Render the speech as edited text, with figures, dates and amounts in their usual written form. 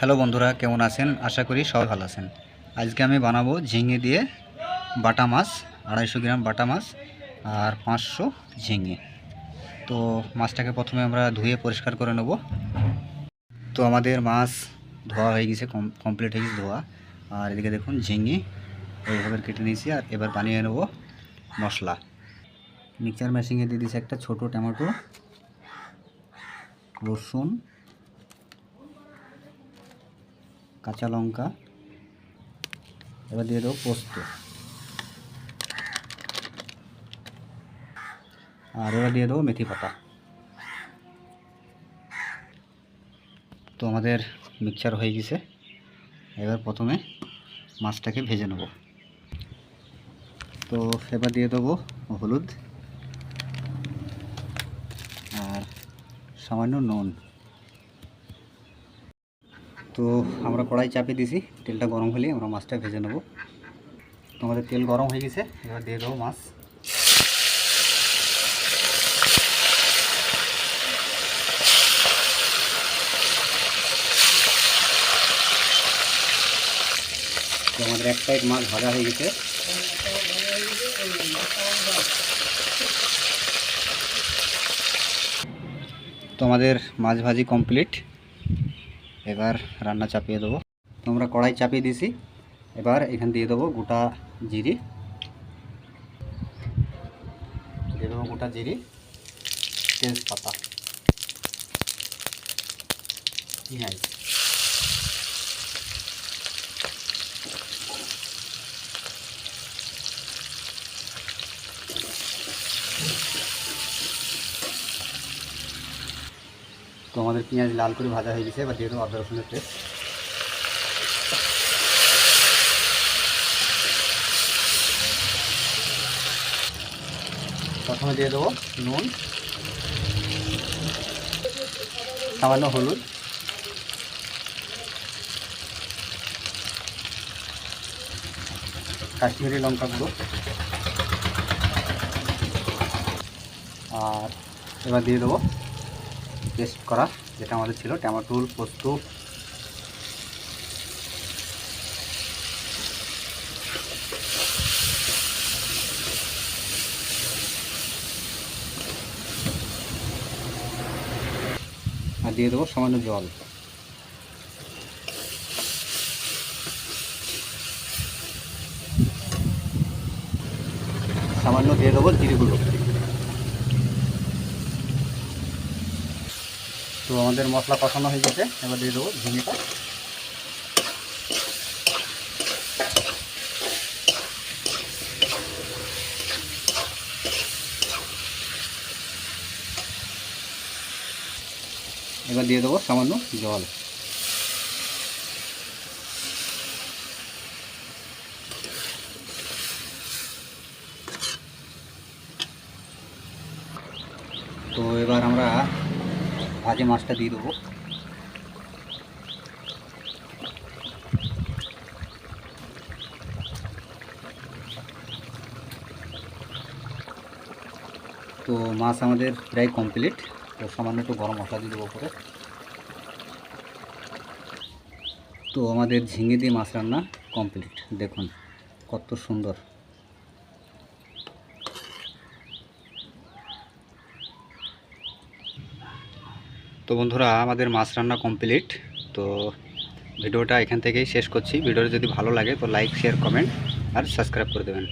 Hello বন্ধুরা, কেমন আছেন? আশা করি সবাই ভালো আছেন। আজকে আমি বানাবো ঝিঙে দিয়ে বাটা মাছ, 250 গ্রাম বাটা মাছ আর 500 ঝিঙে। তো মাছটাকে প্রথমে আমরা ধুয়ে পরিষ্কার করে নেব। তো আমাদের মাছ ধোয়া হয়ে গেছে, কমপ্লিট হয়ে গেছে ধোয়া। আর এদিকে দেখুন ঝিঙে এইভাবে কেটে নিয়েছি। আর এবার বানিয়ে নেব মশলা। মিক্সচার মেশিনে দিয়ে দিয়েছি একটা ছোটো টমেটো, রসুন, কাঁচা লঙ্কা, এবার দিয়ে দেবো পোস্ত, আর এবার দিয়ে দেবো মেথি পাতা। তো আমাদের মিক্সচার হয়ে গেছে। এবার প্রথমে মাছটাকে ভেজে নেব। তো এবার দিয়ে দেবো হলুদ আর সামান্য নুন। তো আমরা কড়াই চাপিয়ে দিয়েছি, তেলটা গরম হলে আমরা মাছটা ভেজে নেব। তো আমাদের তেল গরম হয়ে গেছে, এবার দিয়ে দেবো মাছ। তো আমাদের এক সাইড মাছ ভাজা হয়ে গেছে। তো আমাদের মাছ ভাজি কমপ্লিট। এবার রান্না চাপিয়ে দেবো। তো আমরা কড়াই চাপিয়ে দিয়েছি। এবার এখানে দিয়ে দেবো গোটা জিরে, তেজপাতা, পেঁয়াজ। তো আমাদের পেঁয়াজ লাল করে ভাজা হয়ে গেছে। এবার দিয়ে দেবো আদা রসুনের পেস্ট। প্রথমে দিয়ে দেবো নুন, সামান্য হলুদ, কাশ্মীরি লঙ্কা গুঁড়ো। আর এবার দিয়ে দেবো পেস্ট করা যেটা আমাদের ছিল, টমেটো, পোস্ত। আর দিয়ে দেবো সামান্য জল। সামান্য দিয়ে দেবো জিরে গুঁড়ো। তো আমাদের মশলা কষানো হয়ে গেছে। এবার দিয়ে দেবো ঝিঙেটা। এবার দিয়ে দেবো সামান্য জল। তো এবার আমরা ভাজে মাছটা দিয়ে দেবো। তো মাছ আমাদের প্রায় কমপ্লিট। তো সামান্য একটু গরম মশলা দিয়ে দেবো উপরে। তো আমাদের ঝিঙে দিয়ে মাছ রান্না কমপ্লিট। দেখুন কত সুন্দর। তো বন্ধুরা, আমাদের মাছ রান্না কমপ্লিট। তো ভিডিওটা এখান থেকেই শেষ করছি। ভিডিওটা যদি ভালো লাগে তো লাইক, শেয়ার, কমেন্ট আর সাবস্ক্রাইব করে দেবেন।